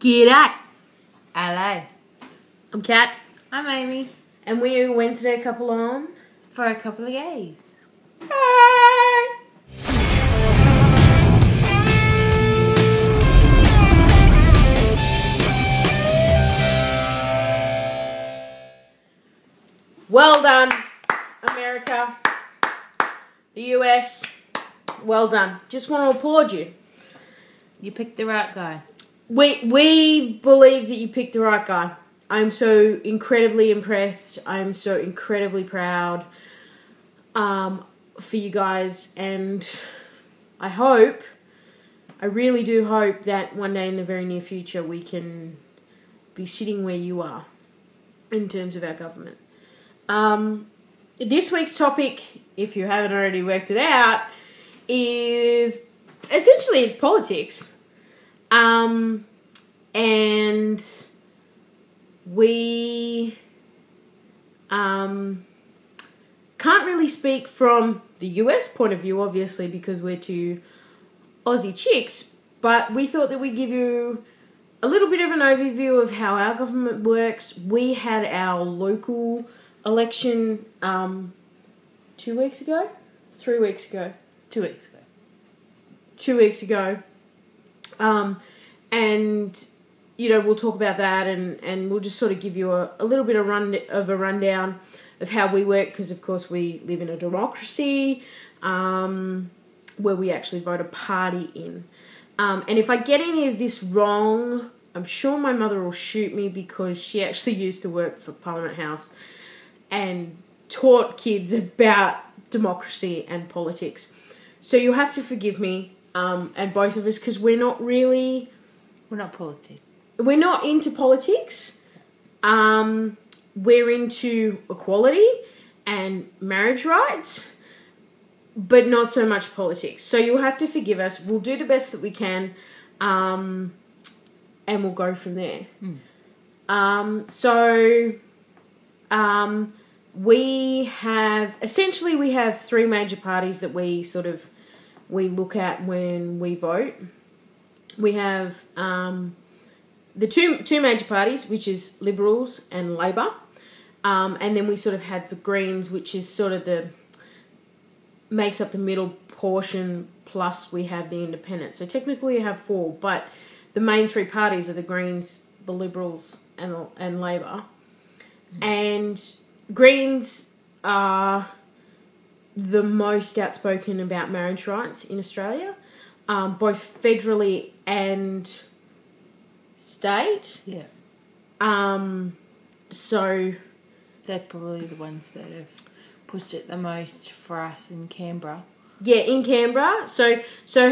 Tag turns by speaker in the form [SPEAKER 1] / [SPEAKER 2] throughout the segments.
[SPEAKER 1] G'day.
[SPEAKER 2] Hello.
[SPEAKER 1] I'm Cat.
[SPEAKER 2] I'm Amy.
[SPEAKER 1] And we're Wednesday couple on.
[SPEAKER 2] For a couple of gays.
[SPEAKER 1] Hi. Well done, America. The US. Well done. Just want to applaud you.
[SPEAKER 2] You picked the right guy.
[SPEAKER 1] We believe that you picked the right guy. I'm so incredibly impressed. I'm so incredibly proud for you guys, and I really do hope that one day in the very near future we can be sitting where you are in terms of our government. This week's topic, if you haven't already worked it out, is essentially it's politics. And we can't really speak from the US point of view, obviously, because we're two Aussie chicks, but we thought that we'd give you a little bit of an overview of how our government works. We had our local election 2 weeks ago? 3 weeks ago?
[SPEAKER 2] 2 weeks ago.
[SPEAKER 1] 2 weeks ago. And, you know, we'll talk about that and we'll just sort of give you a little bit of a rundown of how we work, because, of course, we live in a democracy where we actually vote a party in. And if I get any of this wrong, I'm sure my mother will shoot me, because she actually used to work for Parliament House and taught kids about democracy and politics. So you'll have to forgive me, and both of us, because we're not really...
[SPEAKER 2] We're not politics.
[SPEAKER 1] We're not into politics. We're into equality and marriage rights, but not so much politics. So you'll have to forgive us. We'll do the best that we can, and we'll go from there. We have three major parties that we look at when we vote. We have the two major parties, which is Liberals and Labor, and then we sort of had the Greens, which is sort of makes up the middle portion, plus we have the Independents. So technically we have four, but the main three parties are the Greens, the Liberals, and Labor. And Greens are the most outspoken about marriage rights in Australia, both federally and state.
[SPEAKER 2] Yeah.
[SPEAKER 1] So
[SPEAKER 2] they're probably the ones that have pushed it the most for us in Canberra.
[SPEAKER 1] Yeah, in Canberra. So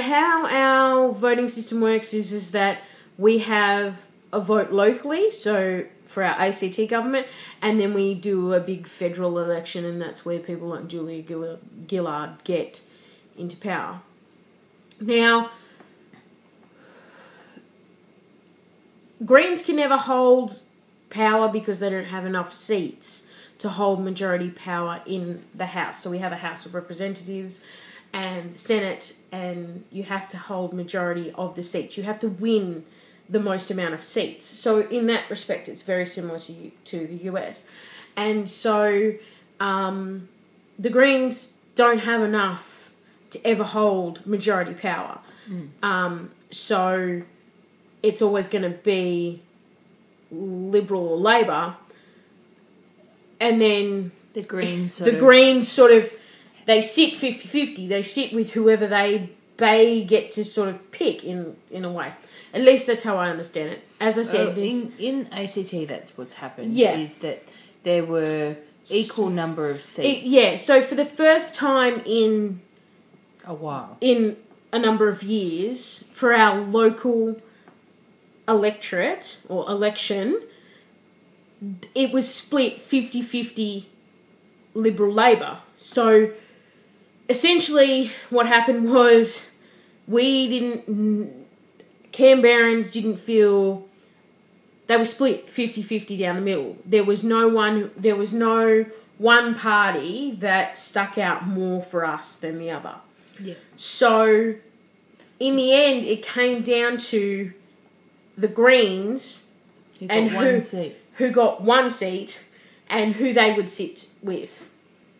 [SPEAKER 1] how our voting system works is that we have a vote locally, so for our ACT government, and then we do a big federal election, and that's where people like Julia Gillard get into power. Now, Greens can never hold power because they don't have enough seats to hold majority power in the House. So we have a House of Representatives and Senate, and you have to hold majority of the seats. You have to win the most amount of seats. So in that respect, it's very similar to the US. And so the Greens don't have enough to ever hold majority power. So it's always going to be Liberal or Labor. And then
[SPEAKER 2] the Greens
[SPEAKER 1] sort of, they sit 50-50. They sit with whoever they get to sort of pick in a way. At least that's how I understand it. As I said,
[SPEAKER 2] in ACT, that's what's happened.
[SPEAKER 1] Yeah.
[SPEAKER 2] Is that there were equal number of seats.
[SPEAKER 1] So for the first time in
[SPEAKER 2] a while,
[SPEAKER 1] in a number of years, for our local electorate or election, it was split 50-50 Liberal Labor. So essentially what happened was Canberrans didn't feel, they were split 50-50 down the middle. There was no one party that stuck out more for us than the other. Yeah. So in the end, it came down to the Greens and who got one seat and who they would sit with,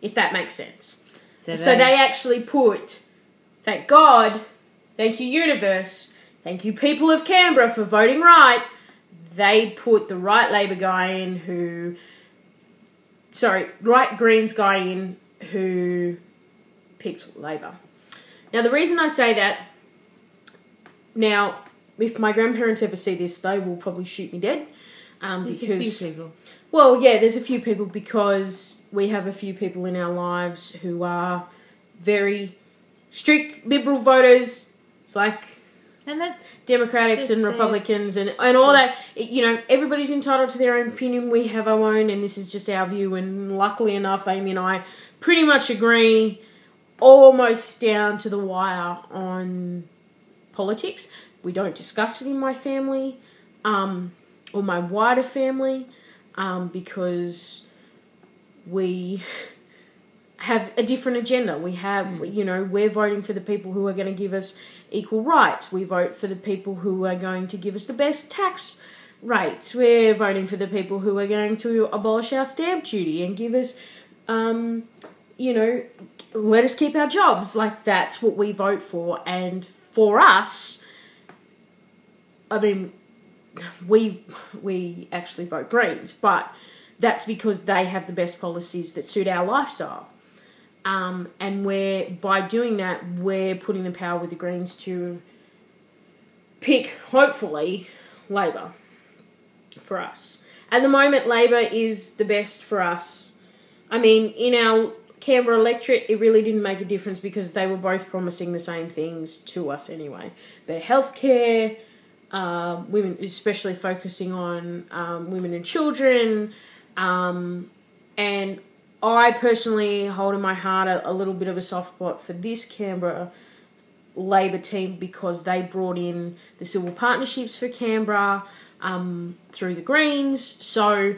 [SPEAKER 1] if that makes sense. So they actually put, thank God, thank you universe, thank you people of Canberra for voting right, they put the right Labor guy in right Greens guy in who picked Labor. Now, the reason I say that, now, if my grandparents ever see this, they will probably shoot me dead.
[SPEAKER 2] There's a few people.
[SPEAKER 1] Well, yeah, there's a few people because we have a few people in our lives who are very strict Liberal voters. It's like...
[SPEAKER 2] And that's
[SPEAKER 1] Democrats and Republicans and all that. Everybody's entitled to their own opinion. We have our own, and this is just our view. And luckily enough, Amy and I pretty much agree almost down to the wire on politics. We don't discuss it in my family or my wider family because we have a different agenda. We have, we're voting for the people who are going to give us equal rights. We vote for the people who are going to give us the best tax rates. We're voting for the people who are going to abolish our stamp duty and give us, let us keep our jobs. Like, that's what we vote for. And for us, I mean, we actually vote Greens, but that's because they have the best policies that suit our lifestyle. And by doing that, we're putting the power with the Greens to pick, hopefully, Labor for us. At the moment, Labor is the best for us. I mean, in our Canberra electorate, it really didn't make a difference because they were both promising the same things to us anyway. Better healthcare, women, especially focusing on women and children, and I personally hold in my heart a little bit of a soft spot for this Canberra Labor team because they brought in the civil partnerships for Canberra through the Greens. So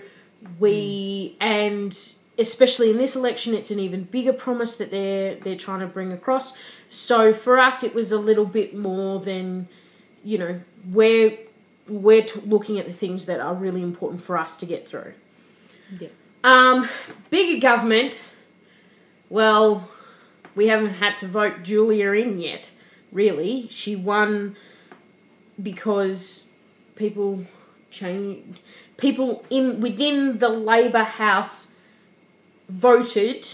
[SPEAKER 1] and especially in this election, it's an even bigger promise that they're trying to bring across. So for us, it was a little bit more than, we're looking at the things that are really important for us to get through.
[SPEAKER 2] Yeah.
[SPEAKER 1] Bigger government, well, we haven't had to vote Julia in yet, really. She won because people within the Labor House voted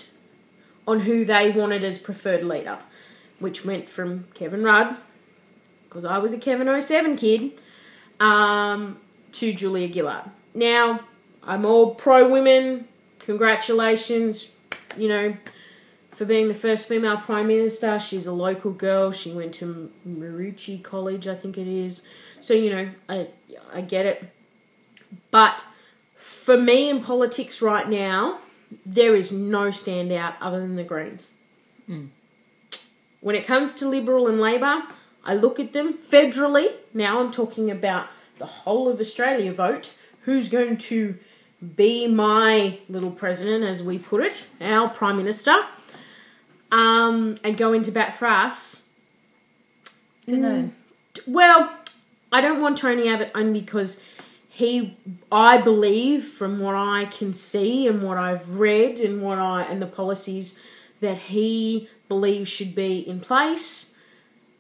[SPEAKER 1] on who they wanted as preferred leader, which went from Kevin Rudd, because I was a Kevin 07 kid, to Julia Gillard. Now, I'm all pro-women. Congratulations, for being the first female Prime Minister. She's a local girl. She went to Marucci College, I think it is. So, I get it. But for me in politics right now, there is no standout other than the Greens. When it comes to Liberal and Labor, I look at them federally. Now I'm talking about the whole of Australia vote. Who's going to be my little president, as we put it, our Prime Minister, and go into bat for us?
[SPEAKER 2] Dunno.
[SPEAKER 1] Well, I don't want Tony Abbott only because I believe, from what I can see and what I've read and the policies that he believes should be in place,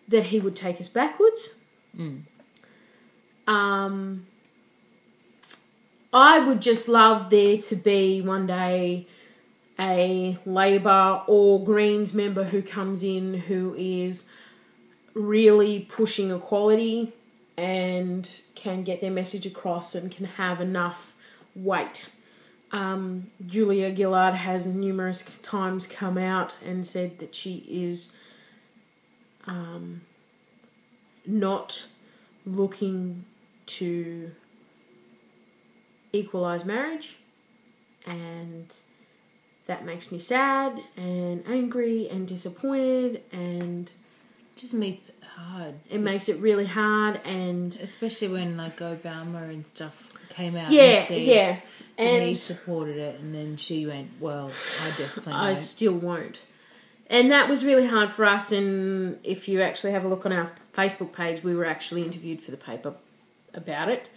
[SPEAKER 1] that he would take us backwards. I would just love there to be one day a Labor or Greens member who comes in who is really pushing equality and can get their message across and can have enough weight. Julia Gillard has numerous times come out and said that she is not looking to equalise marriage, and that makes me sad and angry and disappointed, and
[SPEAKER 2] just makes it hard.
[SPEAKER 1] It makes it really hard, and
[SPEAKER 2] especially when Obama and stuff came out and said and he supported it, and then she went, well, I definitely won't.
[SPEAKER 1] I still won't. And that was really hard for us, and if you actually have a look on our Facebook page, we were actually interviewed for the paper about it.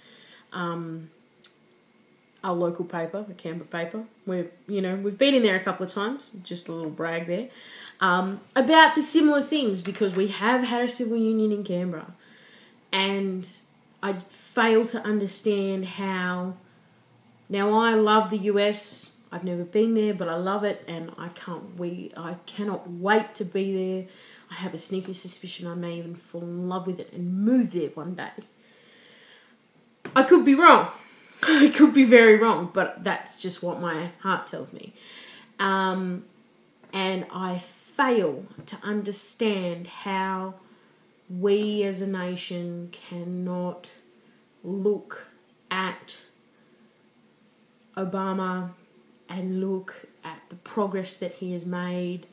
[SPEAKER 1] Our local paper, the Canberra paper, we've been in there a couple of times, just a little brag there, about the similar things, because we have had a civil union in Canberra, and I fail to understand how. Now, I love the US. I've never been there, but I love it, and I cannot wait to be there. I have a sneaky suspicion I may even fall in love with it and move there one day. I could be wrong. I could be very wrong, but that's just what my heart tells me. And I fail to understand how we as a nation cannot look at Obama and look at the progress that he has made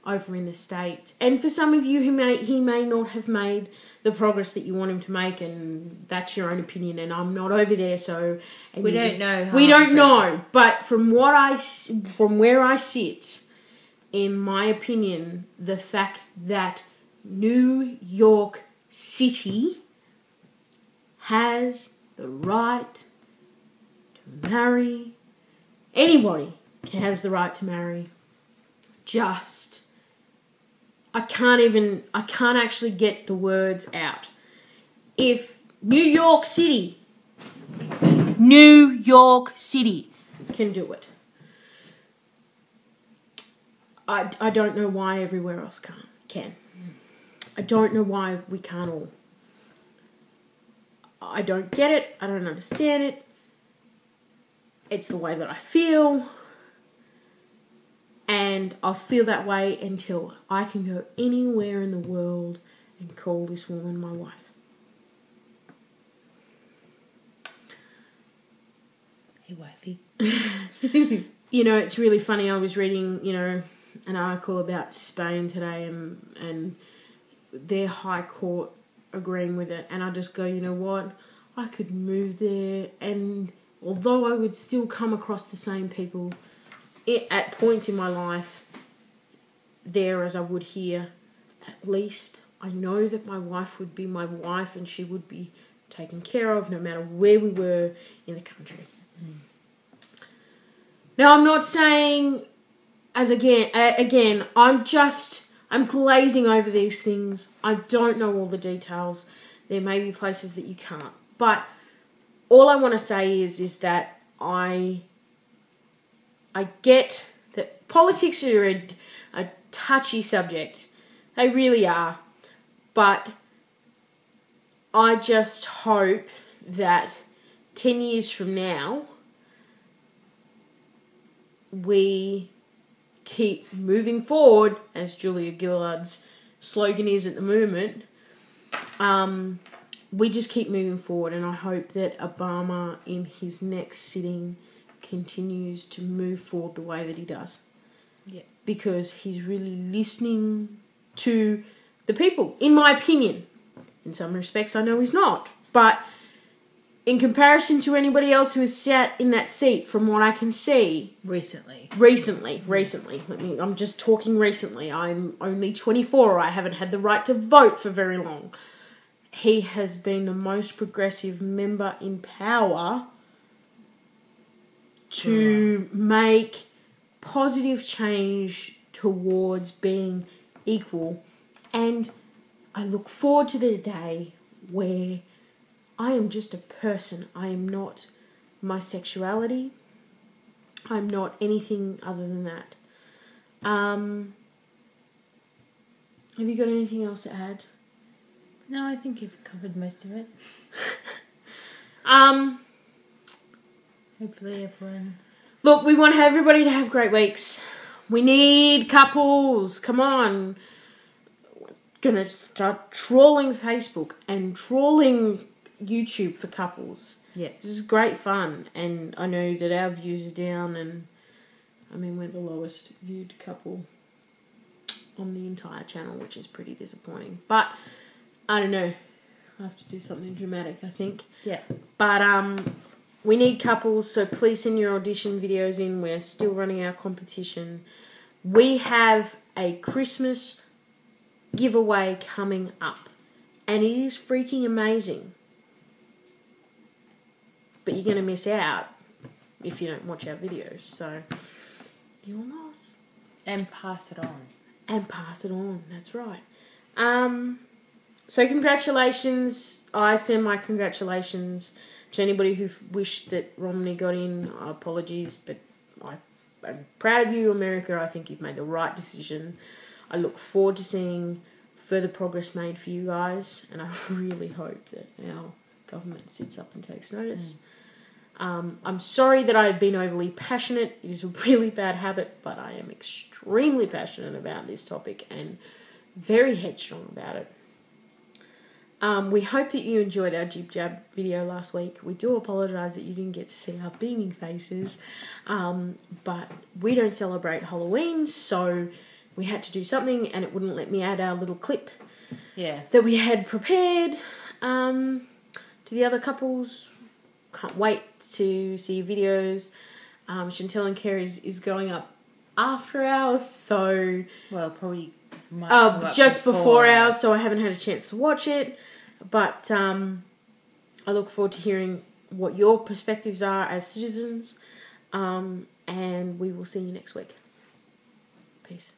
[SPEAKER 1] over in the States. And for some of you, he may not have made the progress that you want him to make, and that's your own opinion, and I'm not over there, so...
[SPEAKER 2] We don't know.
[SPEAKER 1] We don't know, but from where I sit, in my opinion, the fact that New York City has the right to marry, anybody has the right to marry, I can't actually get the words out. If New York City can do it, I don't know why everywhere else can. I don't know why we can't all. I don't get it. I don't understand it. It's the way that I feel. And I'll feel that way until I can go anywhere in the world and call this woman my wife.
[SPEAKER 2] Hey, wifey.
[SPEAKER 1] It's really funny. I was reading, an article about Spain today and their high court agreeing with it. And I just go, you know what? I could move there, and although I would still come across the same people at points in my life there as I would here, at least I know that my wife would be my wife and she would be taken care of no matter where we were in the country. Now, I'm not saying, again, I'm glazing over these things. I don't know all the details. There may be places that you can't. But all I want to say is that I get that politics are a touchy subject. They really are. But I just hope that 10 years from now, we keep moving forward, as Julia Gillard's slogan is at the moment. We just keep moving forward, and I hope that Obama in his next sitting continues to move forward the way that he does.
[SPEAKER 2] Yeah.
[SPEAKER 1] Because he's really listening to the people, in my opinion. In some respects, I know he's not. But in comparison to anybody else who has sat in that seat, from what I can see... Recently. I'm just talking recently. I'm only 24. I haven't had the right to vote for very long. He has been the most progressive member in power to make positive change towards being equal. And I look forward to the day where I am just a person. I am not my sexuality. I'm not anything other than that. Have you got anything else to add?
[SPEAKER 2] No, I think you've covered most of it. Hopefully everyone...
[SPEAKER 1] Look, we want everybody to have great weeks. We need couples. Come on. We're going to start trawling Facebook and trawling YouTube for couples.
[SPEAKER 2] Yeah.
[SPEAKER 1] This is great fun. And I know that our views are down, and we're the lowest viewed couple on the entire channel, which is pretty disappointing. But I don't know. I have to do something dramatic, I think.
[SPEAKER 2] Yeah.
[SPEAKER 1] But we need couples, so please send your audition videos in. We're still running our competition. We have a Christmas giveaway coming up, and it is freaking amazing. but you're going to miss out if you don't watch our videos. So, your loss.
[SPEAKER 2] And pass it on.
[SPEAKER 1] And pass it on, that's right. So congratulations. I send my congratulations to anybody who wished that Romney got in. Apologies, but I'm proud of you, America. I think you've made the right decision. I look forward to seeing further progress made for you guys, and I really hope that our government sits up and takes notice. I'm sorry that I've been overly passionate. It is a really bad habit, but I am extremely passionate about this topic and very headstrong about it. We hope that you enjoyed our Jib Jab video last week. We do apologise that you didn't get to see our beaming faces, but we don't celebrate Halloween, so we had to do something, and it wouldn't let me add our little clip that we had prepared to the other couples. Can't wait to see your videos. Chantel and Kerry is going up after ours, so...
[SPEAKER 2] Well, probably...
[SPEAKER 1] just before ours, so I haven't had a chance to watch it. But I look forward to hearing what your perspectives are as citizens. And we will see you next week. Peace.